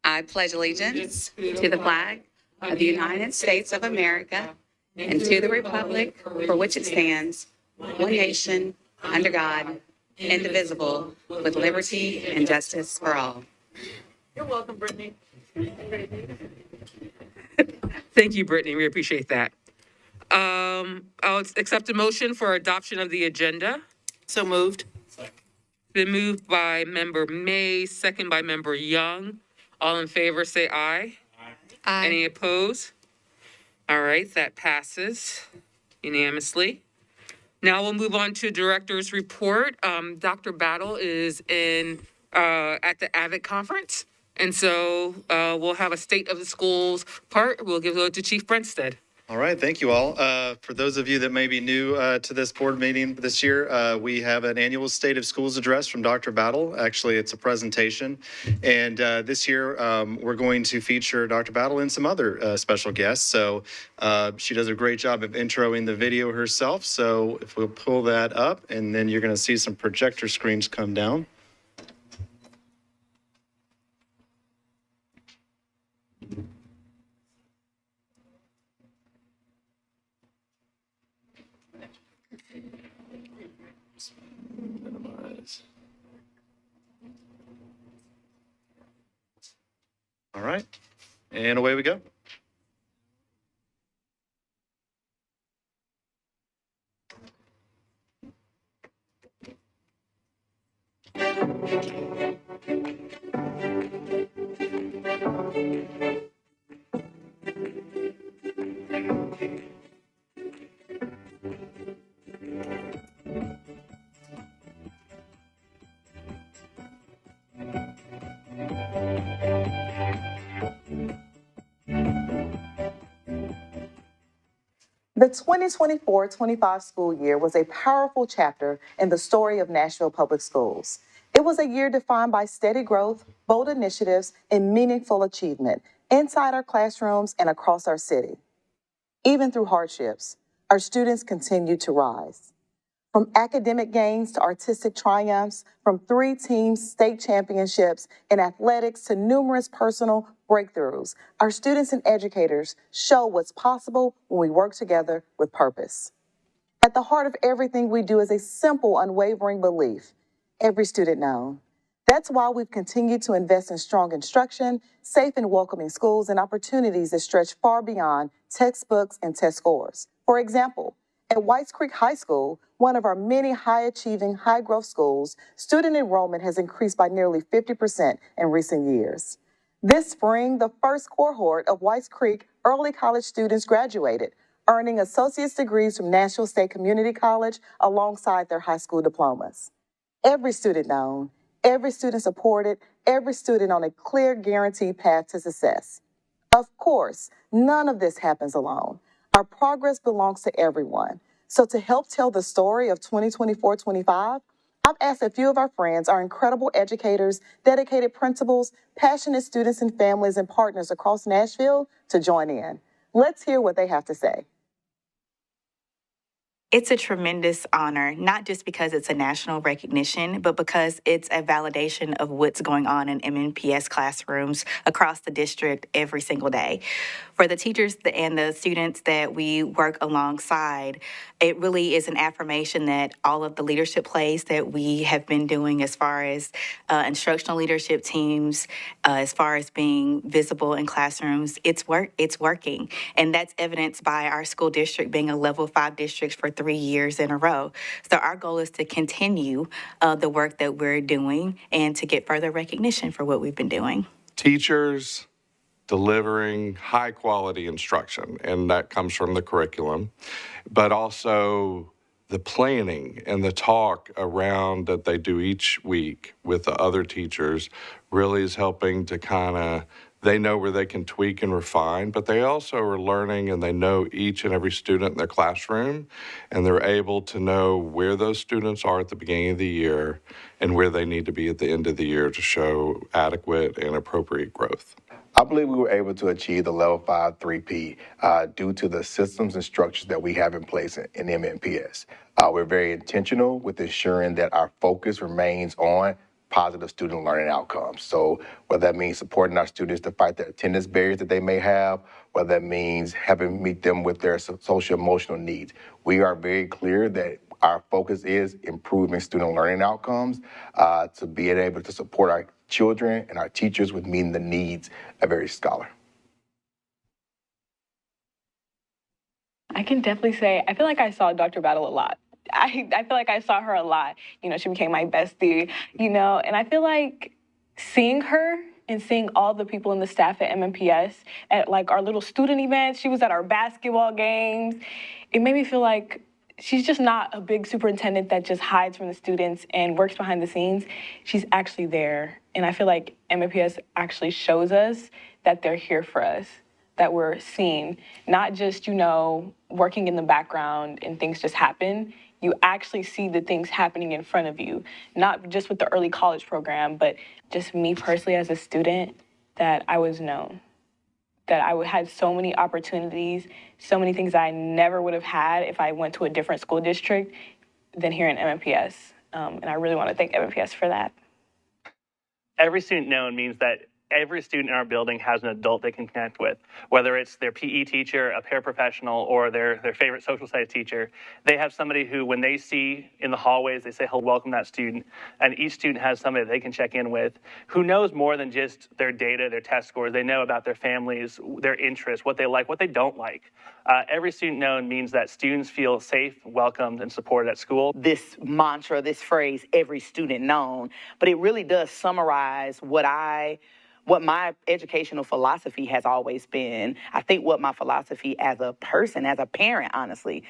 I pledge allegiance to the flag of the United States of America and to the republic for which it stands, one nation, under God, indivisible, with liberty and justice for all. You're welcome, Brittany. Thank you, Brittany. We appreciate that. I'll accept a motion for adoption of the agenda. So moved. Been moved by Member May, second by Member Young. All in favor, say aye. Aye. Any opposed? All right, that passes unanimously. Now we'll move on to Director's Report. Dr. Battle is at the AVIC conference. And so we'll have a State of the Schools part. We'll give it to Chief Brentstead. All right, thank you all. For those of you that may be new to this board meeting this year, we have an annual State of Schools address from Dr. Battle. Actually, it's a presentation. And this year, we're going to feature Dr. Battle and some other special guests. So she does a great job of introing the video herself. So if we'll pull that up, and then you're going to see some projector screens come down. All right, and away we go. The 2024-25 school year was a powerful chapter in the story of Nashville Public Schools. It was a year defined by steady growth, bold initiatives, and meaningful achievement inside our classrooms and across our city. Even through hardships, our students continued to rise. From academic gains to artistic triumphs, from 3-team state championships in athletics to numerous personal breakthroughs, our students and educators show what's possible when we work together with purpose. At the heart of everything we do is a simple, unwavering belief: every student known. That's why we've continued to invest in strong instruction, safe and welcoming schools, and opportunities that stretch far beyond textbooks and test scores. For example, at Whites Creek High School, one of our many high-achieving, high-growth schools, student enrollment has increased by nearly 50% in recent years. This spring, the first cohort of Whites Creek early college students graduated, earning associate's degrees from Nashville State Community College alongside their high school diplomas. Every student known, every student supported, every student on a clear, guaranteed path to success. Of course, none of this happens alone. Our progress belongs to everyone. So to help tell the story of 2024-25, I've asked a few of our friends, our incredible educators, dedicated principals, passionate students and families and partners across Nashville to join in. Let's hear what they have to say. It's a tremendous honor, not just because it's a national recognition, but because it's a validation of what's going on in MNPS classrooms across the district every single day. For the teachers and the students that we work alongside, it really is an affirmation that all of the leadership plays that we have been doing as far as instructional leadership teams, as far as being visible in classrooms, it's working. And that's evidenced by our school district being a level 5 district for 3 years in a row. So our goal is to continue the work that we're doing and to get further recognition for what we've been doing. Teachers delivering high quality instruction, and that comes from the curriculum, but also the planning and the talk around that they do each week with the other teachers really is helping to they know where they can tweak and refine, but they also are learning and they know each and every student in their classroom, and they're able to know where those students are at the beginning of the year and where they need to be at the end of the year to show adequate and appropriate growth. I believe we were able to achieve the level 5 3P due to the systems and structures that we have in place in MNPS. We're very intentional with ensuring that our focus remains on positive student learning outcomes. So whether that means supporting our students to fight the attendance barriers that they may have, whether that means having meet them with their social emotional needs, we are very clear that our focus is improving student learning outcomes to be able to support our children and our teachers with meeting the needs of every scholar. I can definitely say, I feel like I saw Dr. Battle a lot. I feel like I saw her a lot. You know, she became my bestie, you know, and I feel like seeing her and seeing all the people in the staff at MNPS at like our little student events, she was at our basketball games. It made me feel like she's just not a big superintendent that just hides from the students and works behind the scenes. She's actually there. And I feel like MNPS actually shows us that they're here for us, that we're seen, not just, you know, working in the background and things just happen. You actually see the things happening in front of you, not just with the early college program, but just me personally as a student, that I was known, that I had so many opportunities, so many things I never would have had if I went to a different school district than here in MNPS. And I really want to thank MNPS for that. Every student known means that every student in our building has an adult they can connect with, whether it's their PE teacher, a paraprofessional, or their favorite social studies teacher. They have somebody who, when they see in the hallways, they say, "Hello, welcome that student." And each student has somebody that they can check in with who knows more than just their data, their test scores. They know about their families, their interests, what they like, what they don't like. Every student known means that students feel safe, welcomed, and supported at school. This mantra, this phrase, every student known, but it really does summarize what my educational philosophy has always been. I think what my philosophy as a person, as a parent, honestly,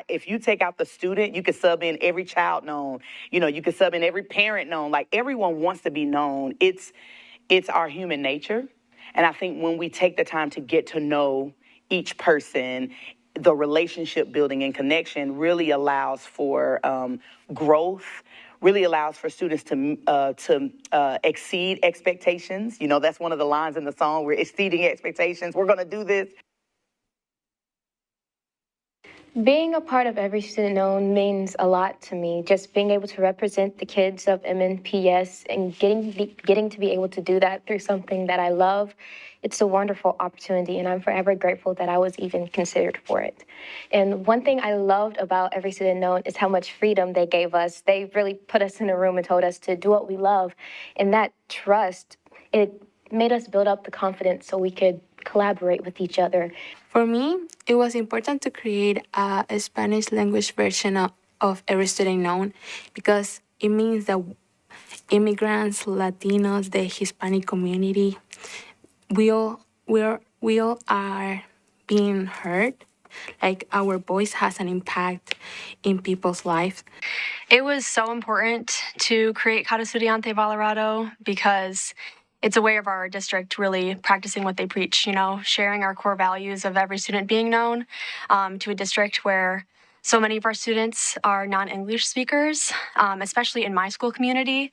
if you take out the student, you could sub in every child known. You know, you could sub in every parent known. Like, everyone wants to be known. It's our human nature. And I think when we take the time to get to know each person, the relationship building and connection really allows for growth, really allows for students to exceed expectations. You know, that's one of the lines in the song. We're exceeding expectations. We're going to do this. Being a part of Every Student Known means a lot to me. Just being able to represent the kids of MNPS and getting to be able to do that through something that I love, it's a wonderful opportunity, and I'm forever grateful that I was even considered for it. And one thing I loved about Every Student Known is how much freedom they gave us. They really put us in a room and told us to do what we love, and that trust, it made us build up the confidence so we could collaborate with each other. For me, it was important to create a Spanish language version of Every Student Known because it means that immigrants, Latinos, the Hispanic community, we all are being heard. Like, our voice has an impact in people's lives. It was so important to create Cada Estudiante Valorado because it's a way of our district really practicing what they preach, you know, sharing our core values of every student being known to a district where so many of our students are non-English speakers, especially in my school community.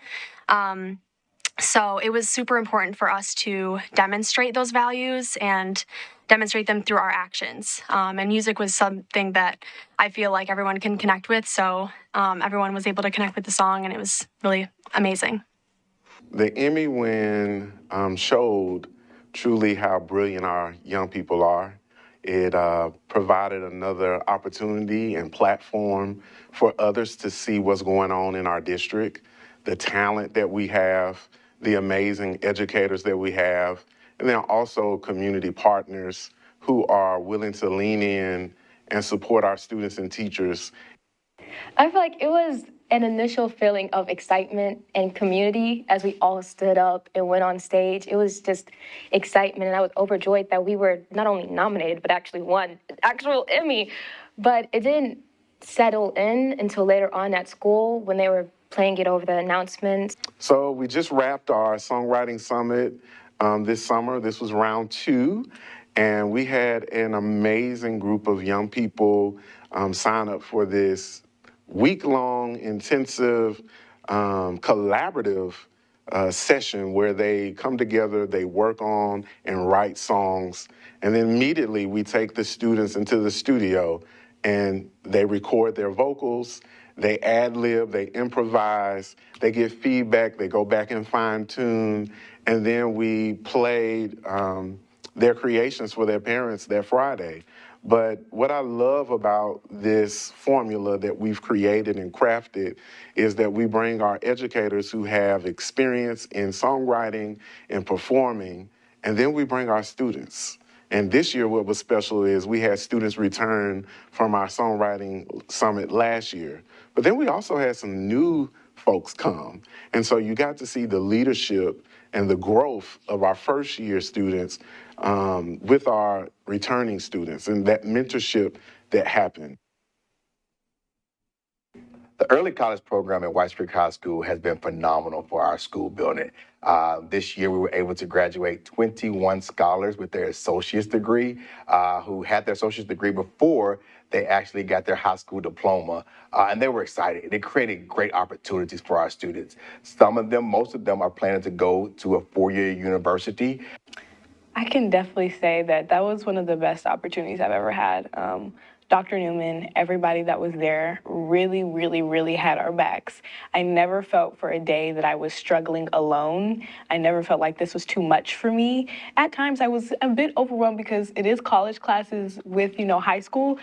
So it was super important for us to demonstrate those values and demonstrate them through our actions. And music was something that I feel like everyone can connect with. So everyone was able to connect with the song, and it was really amazing. The Emmy win showed truly how brilliant our young people are. It provided another opportunity and platform for others to see what's going on in our district, the talent that we have, the amazing educators that we have, and then also community partners who are willing to lean in and support our students and teachers. I feel like it was an initial feeling of excitement and community as we all stood up and went on stage. It was just excitement, and I was overjoyed that we were not only nominated, but actually won an actual Emmy. But it didn't settle in until later on at school when they were playing it over the announcements. So we just wrapped our songwriting summit this summer. This was round 2, and we had an amazing group of young people sign up for this week-long, intensive, collaborative session where they come together, they work on and write songs, and then immediately we take the students into the studio and they record their vocals, they ad-lib, they improvise, they give feedback, they go back and fine-tune, and then we played their creations for their parents that Friday. But what I love about this formula that we've created and crafted is that we bring our educators who have experience in songwriting and performing, and then we bring our students. And this year what was special is we had students return from our songwriting summit last year. But then we also had some new folks come. And so you got to see the leadership and the growth of our first year students with our returning students and that mentorship that happened. The early college program at White Creek High School has been phenomenal for our school building. This year, we were able to graduate 21 scholars with their associate's degree who had their associate's degree before they actually got their high school diploma, and they were excited. They created great opportunities for our students. Some of them, most of them, are planning to go to a four-year university. I can definitely say that that was one of the best opportunities I've ever had. Dr. Newman, everybody that was there really, really, really had our backs. I never felt for a day that I was struggling alone. I never felt like this was too much for me. At times I was a bit overwhelmed because it is college classes with, high school,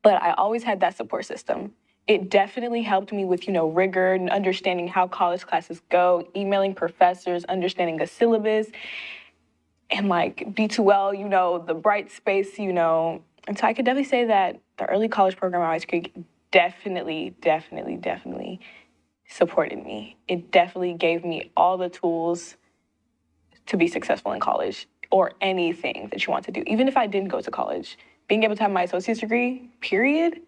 but I always had that support system. It definitely helped me with, rigor and understanding how college classes go, emailing professors, understanding the syllabus, and like D2L, the bright space, And so I could definitely say that the early college program at White Creek definitely supported me. It definitely gave me all the tools to be successful in college or anything that you want to do. Even if I didn't go to college, being able to have my associate's degree, period,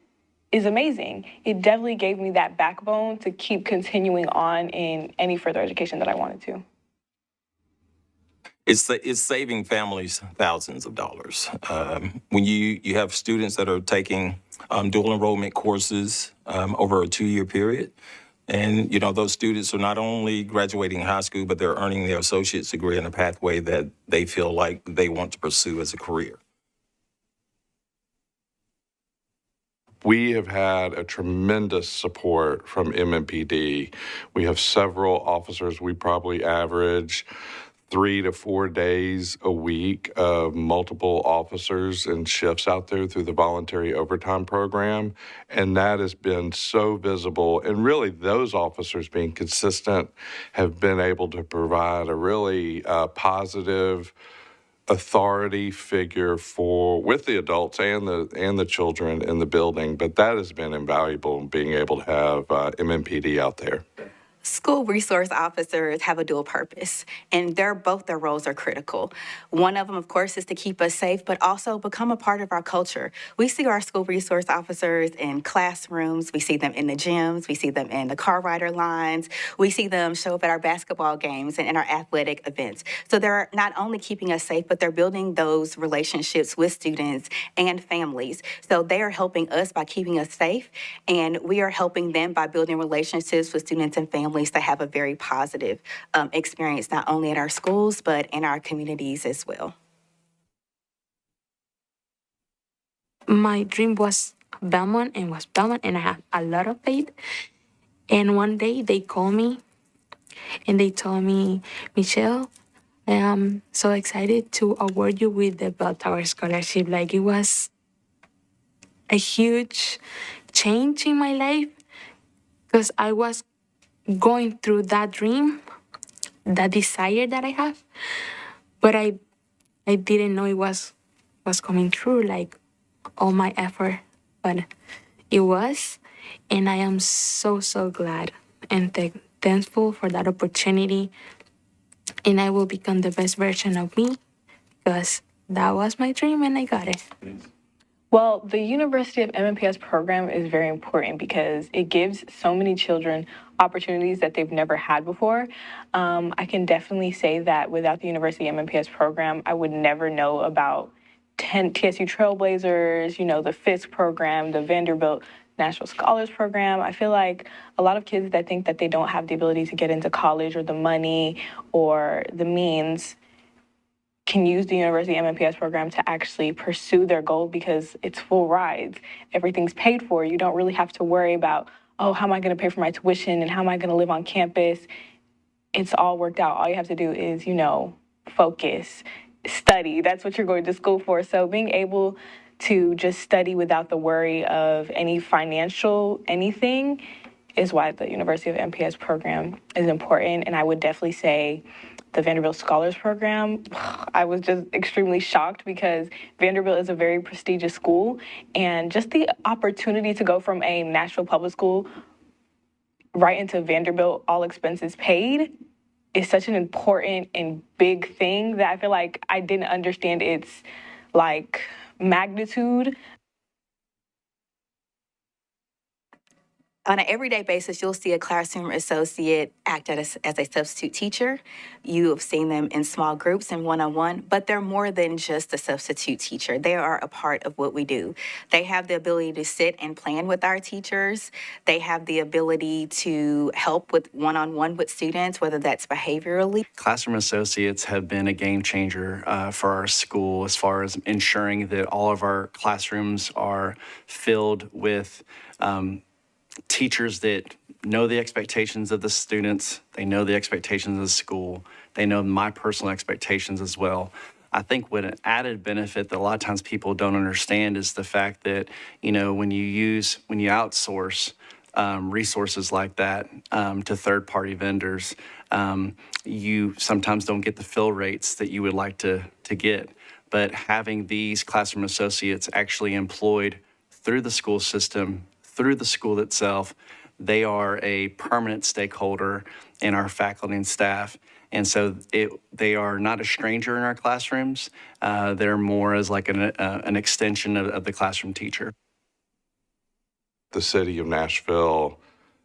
is amazing. It definitely gave me that backbone to keep continuing on in any further education that I wanted to. It's saving families thousands of dollars. When you have students that are taking dual enrollment courses over a 2-year period, and those students are not only graduating high school, but they're earning their associate's degree in a pathway that they feel like they want to pursue as a career. We have had a tremendous support from MNPD. We have several officers. We probably average 3 to 4 days a week of multiple officers and shifts out there through the voluntary overtime program. And that has been so visible. And really, those officers being consistent have been able to provide a really positive authority figure with the adults and the children in the building. But that has been invaluable, being able to have MNPD out there. School resource officers have a dual purpose, and both their roles are critical. One of them, of course, is to keep us safe, but also become a part of our culture. We see our school resource officers in classrooms. We see them in the gyms. We see them in the car rider lines. We see them show up at our basketball games and in our athletic events. So they're not only keeping us safe, but they're building those relationships with students and families. So they are helping us by keeping us safe, and we are helping them by building relationships with students and families to have a very positive experience, not only in our schools, but in our communities as well. My dream was Belmont, and I have a lot of faith. And one day they called me and they told me, Michelle, I am so excited to award you with the Bell Tower Scholarship. Like, it was a huge change in my life because I was going through that dream, that desire that I have, but I didn't know it was coming through, like all my effort, but it was, and I am so glad and thankful for that opportunity, and I will become the best version of me because that was my dream and I got it. Well, the University of MNPS program is very important because it gives so many children opportunities that they've never had before. I can definitely say that without the University MNPS program, I would never know about TSU Trailblazers, the FISC program, the Vanderbilt Nashville Scholars Program. I feel like a lot of kids that think that they don't have the ability to get into college or the money or the means can use the University MNPS program to actually pursue their goal because it's full rides. Everything's paid for. You don't really have to worry about, oh, how am I going to pay for my tuition and how am I going to live on campus? It's all worked out. All you have to do is, focus, study. That's what you're going to school for. So being able to just study without the worry of any financial anything is why the University of MPS program is important. And I would definitely say the Vanderbilt Scholars Program, I was just extremely shocked because Vanderbilt is a very prestigious school. And just the opportunity to go from a Nashville public school right into Vanderbilt, all expenses paid, is such an important and big thing that I feel like I didn't understand its magnitude. On an everyday basis, you'll see a classroom associate act as a substitute teacher. You have seen them in small groups and one-on-one, but they're more than just a substitute teacher. They are a part of what we do. They have the ability to sit and plan with our teachers. They have the ability to help with one-on-one with students, whether that's behaviorally. Classroom associates have been a game changer for our school as far as ensuring that all of our classrooms are filled with teachers that know the expectations of the students, they know the expectations of the school, they know my personal expectations as well. I think what an added benefit that a lot of times people don't understand is the fact that, when you outsource resources like that to third-party vendors, you sometimes don't get the fill rates that you would like to get. But having these classroom associates actually employed through the school system, through the school itself, they are a permanent stakeholder in our faculty and staff. And so they are not a stranger in our classrooms. They're more as like an extension of the classroom teacher. The city of Nashville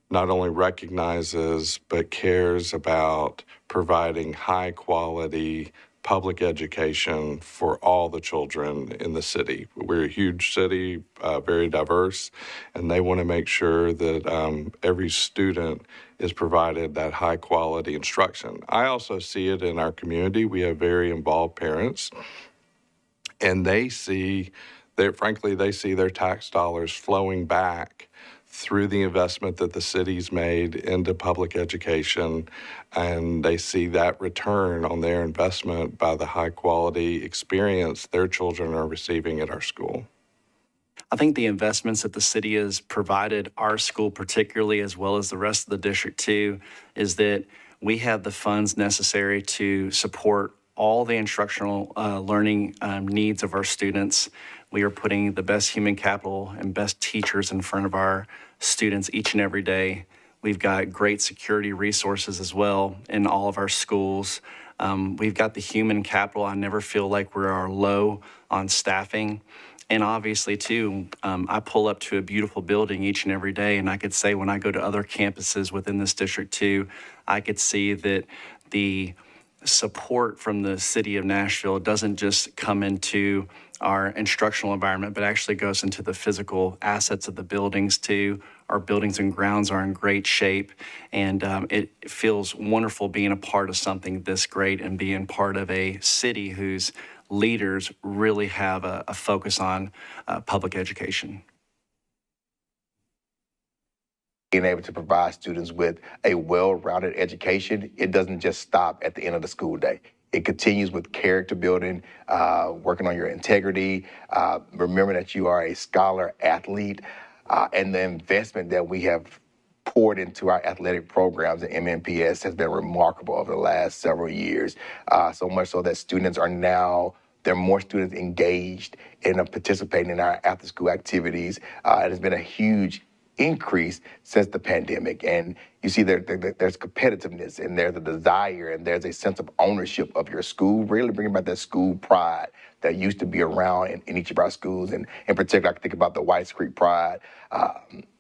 not only recognizes but cares about providing high quality public education for all the children in the city. We're a huge city, very diverse, and they want to make sure that every student is provided that high quality instruction. I also see it in our community. We have very involved parents, and they see their tax dollars flowing back through the investment that the city's made into public education, and they see that return on their investment by the high quality experience their children are receiving at our school. I think the investments that the city has provided our school particularly, as well as the rest of the district too, is that we have the funds necessary to support all the instructional learning needs of our students. We are putting the best human capital and best teachers in front of our students each and every day. We've got great security resources as well in all of our schools. We've got the human capital. I never feel like we are low on staffing. And obviously, too, I pull up to a beautiful building each and every day, and I could say when I go to other campuses within this district, too, I could see that the support from the city of Nashville doesn't just come into our instructional environment, but actually goes into the physical assets of the buildings too. Our buildings and grounds are in great shape, and it feels wonderful being a part of something this great and being part of a city whose leaders really have a focus on public education. Being able to provide students with a well-rounded education, it doesn't just stop at the end of the school day. It continues with character building, working on your integrity, remember that you are a scholar athlete, and the investment that we have poured into our athletic programs at MNPS has been remarkable over the last several years, so much so that there are more students engaged in participating in our after-school activities. It has been a huge increase since the pandemic, and you see there's competitiveness, and there's a desire, and there's a sense of ownership of your school, really bringing back that school pride that used to be around in each of our schools. And in particular, I can think about the Whites Creek Pride.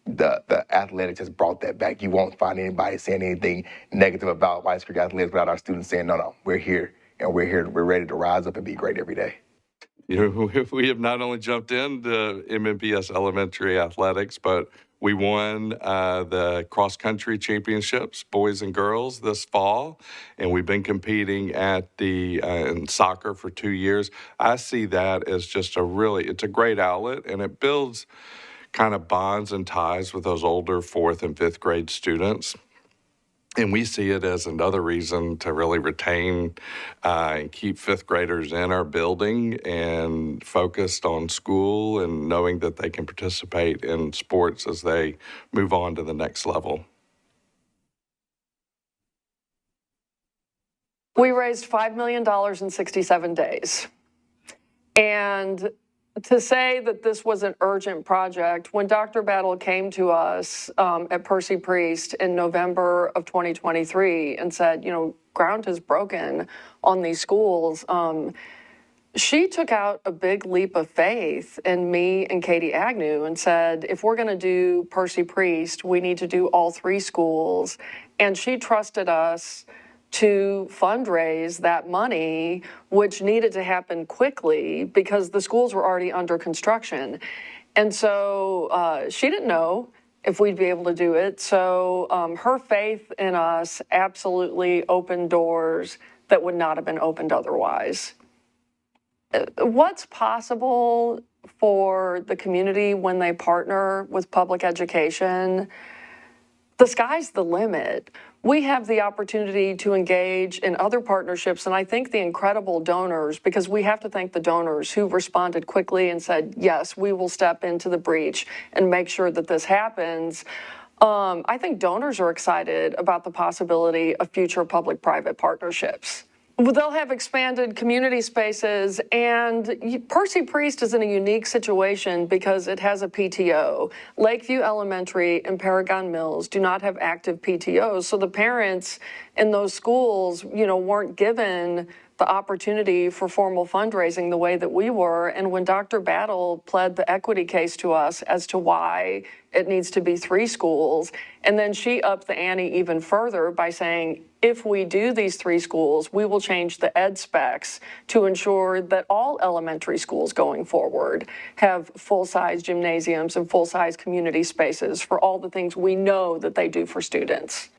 The athletics has brought that back. You won't find anybody saying anything negative about Whites Creek athletics without our students saying, no, we're here, and we're ready to rise up and be great every day. We have not only jumped into MNPS elementary athletics, but We won the cross-country championships, boys and girls, this fall, and we've been competing at in soccer for 2 years. I see that as just it's a great outlet, and it builds kind of bonds and ties with those older 4th and 5th grade students. And we see it as another reason to really retain and keep 5th graders in our building and focused on school and knowing that they can participate in sports as they move on to the next level. We raised $5 million in 67 days. And to say that this was an urgent project, when Dr. Battle came to us at Percy Priest in November of 2023 and said, ground has broken on these schools, she took out a big leap of faith in me and Katie Agnew and said, if we're going to do Percy Priest, we need to do all 3 schools. And she trusted us to fundraise that money, which needed to happen quickly because the schools were already under construction. And so she didn't know if we'd be able to do it. So her faith in us absolutely opened doors that would not have been opened otherwise. What's possible for the community when they partner with public education? The sky's the limit. We have the opportunity to engage in other partnerships, and I think the incredible donors, because we have to thank the donors who responded quickly and said, yes, we will step into the breach and make sure that this happens. I think donors are excited about the possibility of future public-private partnerships. They'll have expanded community spaces, and Percy Priest is in a unique situation because it has a PTO. Lakeview Elementary and Paragon Mills do not have active PTOs, so the parents in those schools, weren't given the opportunity for formal fundraising the way that we were. And when Dr. Battle pled the equity case to us as to why it needs to be 3 schools, and then she upped the ante even further by saying, if we do these 3 schools, we will change the ed specs to ensure that all elementary schools going forward have full-size gymnasiums and full-size community spaces for all the things we know that they do for students.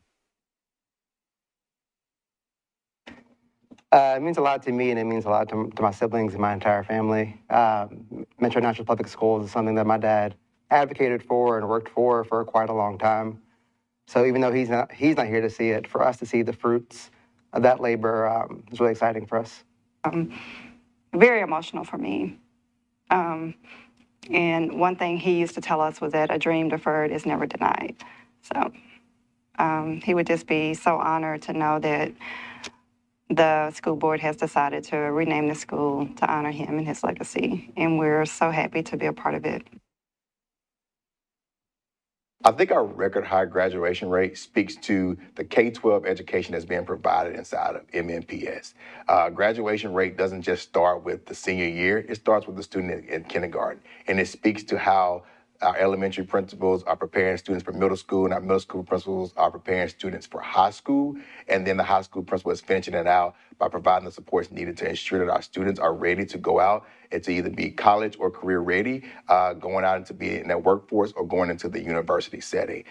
It means a lot to me, and it means a lot to my siblings and my entire family. Metro Nashville Public Schools is something that my dad advocated for and worked for quite a long time. So even though he's not here to see it, for us to see the fruits of that labor is really exciting for us. Very emotional for me. And one thing he used to tell us was that a dream deferred is never denied. So he would just be so honored to know that the school board has decided to rename the school to honor him and his legacy. And we're so happy to be a part of it. I think our record high graduation rate speaks to the K-12 education that's being provided inside of MNPS. Graduation rate doesn't just start with the senior year, it starts with the student in kindergarten. And it speaks to how our elementary principals are preparing students for middle school, and our middle school principals are preparing students for high school. And then the high school principal is finishing it out by providing the supports needed to ensure that our students are ready to go out and to either be college or career ready, going out and to be in that workforce or going into the university setting.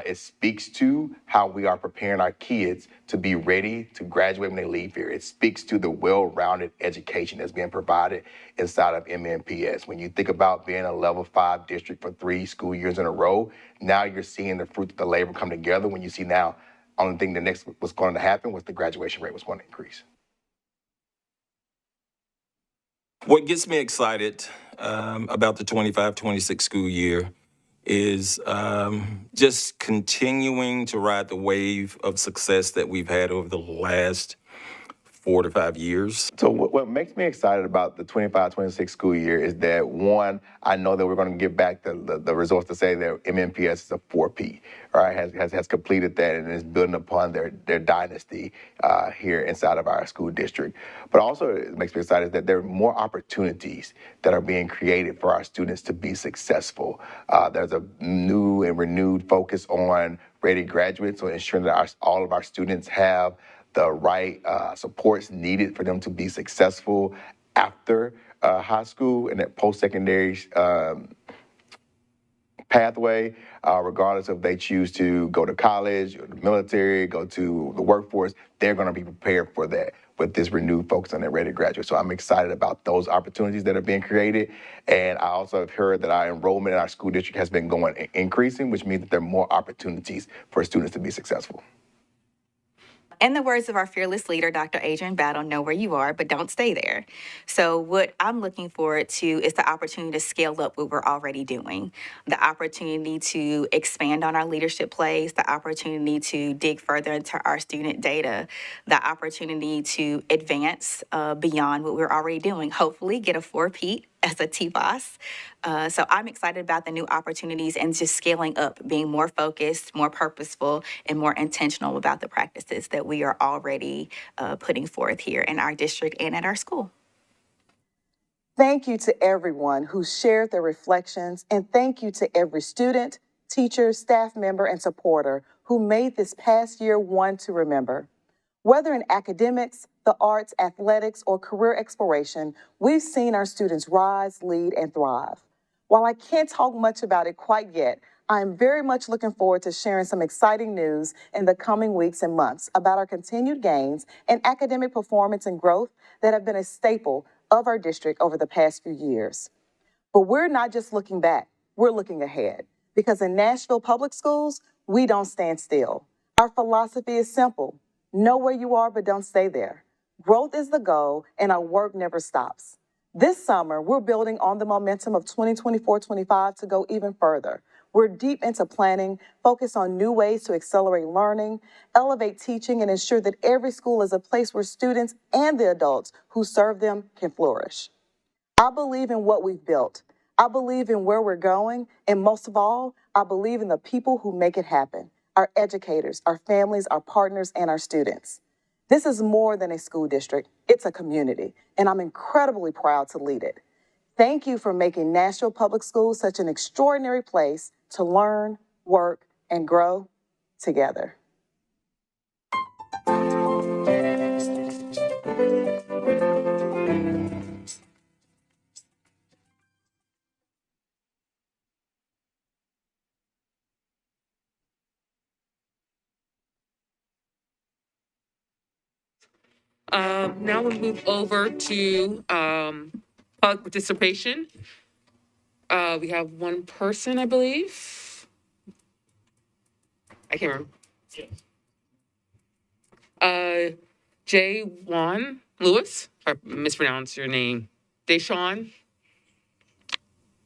It speaks to how we are preparing our kids to be ready to graduate when they leave here. It speaks to the well-rounded education that's being provided inside of MNPS. When you think about being a level 5 district for 3 school years in a row, now you're seeing the fruit of the labor come together when you see now, only thing the next was going to happen was the graduation rate was going to increase. What gets me excited about the 25-26 school year is just continuing to ride the wave of success that we've had over the last 4 to 5 years. So what makes me excited about the 25-26 school year is that, one, I know that we're going to get back the results to say that MNPS is a 4P, right? Has completed that and is building upon their dynasty here inside of our school district. But also it makes me excited that there are more opportunities that are being created for our students to be successful. There's a new and renewed focus on ready graduates, so ensuring that all of our students have the right supports needed for them to be successful after high school and that post-secondary path pathway, regardless if they choose to go to college, or the military, go to the workforce, they're going to be prepared for that with this renewed focus on their ready to graduate. So I'm excited about those opportunities that are being created. And I also have heard that our enrollment in our school district has been increasing, which means that there are more opportunities for students to be successful. In the words of our fearless leader, Dr. Adrian Battle, know where you are, but don't stay there. So what I'm looking forward to is the opportunity to scale up what we're already doing, the opportunity to expand on our leadership plays, the opportunity to dig further into our student data, the opportunity to advance beyond what we're already doing, hopefully get a 4-peat as a T-Boss. So I'm excited about the new opportunities and just scaling up, being more focused, more purposeful, and more intentional about the practices that we are already putting forth here in our district and at our school. Thank you to everyone who shared their reflections, and thank you to every student, teacher, staff member, and supporter who made this past year one to remember. Whether in academics, the arts, athletics, or career exploration, we've seen our students rise, lead, and thrive. While I can't talk much about it quite yet, I'm very much looking forward to sharing some exciting news in the coming weeks and months about our continued gains in academic performance and growth that have been a staple of our district over the past few years. But we're not just looking back, we're looking ahead. Because in Nashville Public Schools, we don't stand still. Our philosophy is simple. Know where you are, but don't stay there. Growth is the goal, and our work never stops. This summer, we're building on the momentum of 2024-25 to go even further. We're deep into planning, focused on new ways to accelerate learning, elevate teaching, and ensure that every school is a place where students and the adults who serve them can flourish. I believe in what we've built. I believe in where we're going, and most of all, I believe in the people who make it happen. Our educators, our families, our partners, and our students. This is more than a school district, it's a community, and I'm incredibly proud to lead it. Thank you for making Nashville Public Schools such an extraordinary place to learn, work, and grow together. Now we'll move over to public participation. We have one person, I believe. I can't remember. Jay Juan Lewis, I mispronounced your name. Deshawn,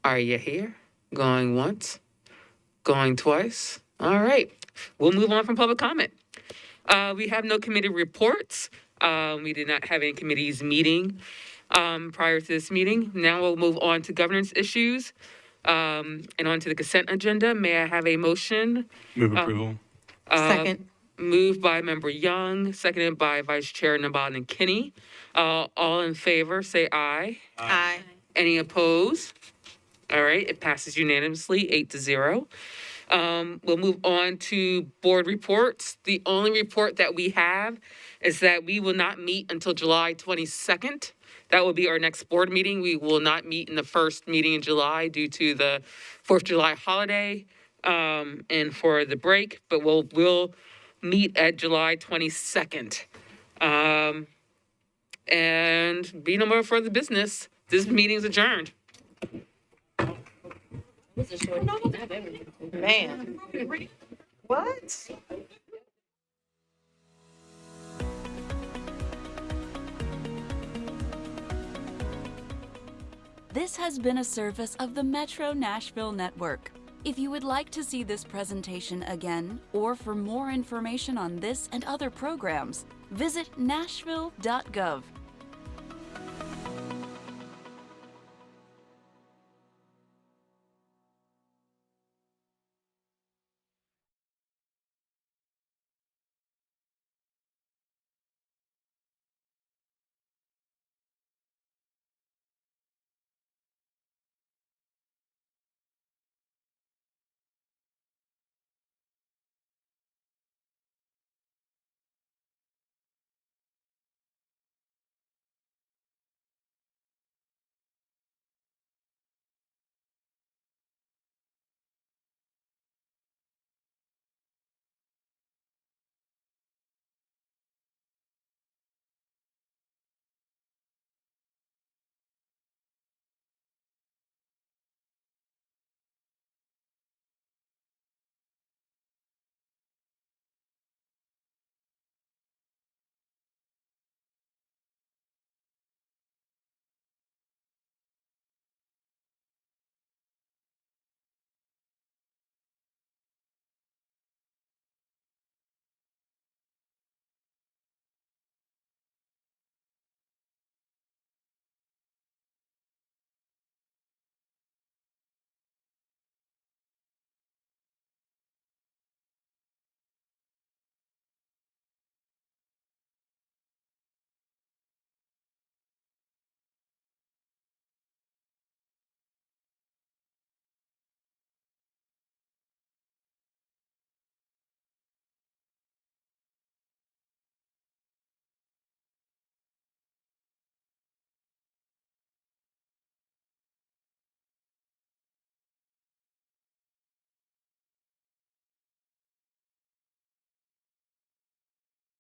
are you here? Going once, going twice. All right, we'll move on from public comment. We have no committee reports. We did not have any committees meeting prior to this meeting. Now we'll move on to governance issues and on to the consent agenda. May I have a motion? Move approval. Second. Moved by Member Young, seconded by Vice Chair Naban and Kinney. All in favor, say aye. Aye. Any opposed? All right, it passes unanimously, 8-0. We'll move on to board reports. The only report that we have is that we will not meet until July 22nd. That will be our next board meeting. We will not meet in the first meeting in July due to the 4th of July holiday and for the break, but we'll meet at July 22nd. And be no more further business. This meeting is adjourned. Man. What? This has been a service of the Metro Nashville Network. If you would like to see this presentation again, or for more information on this and other programs, visit nashville.gov.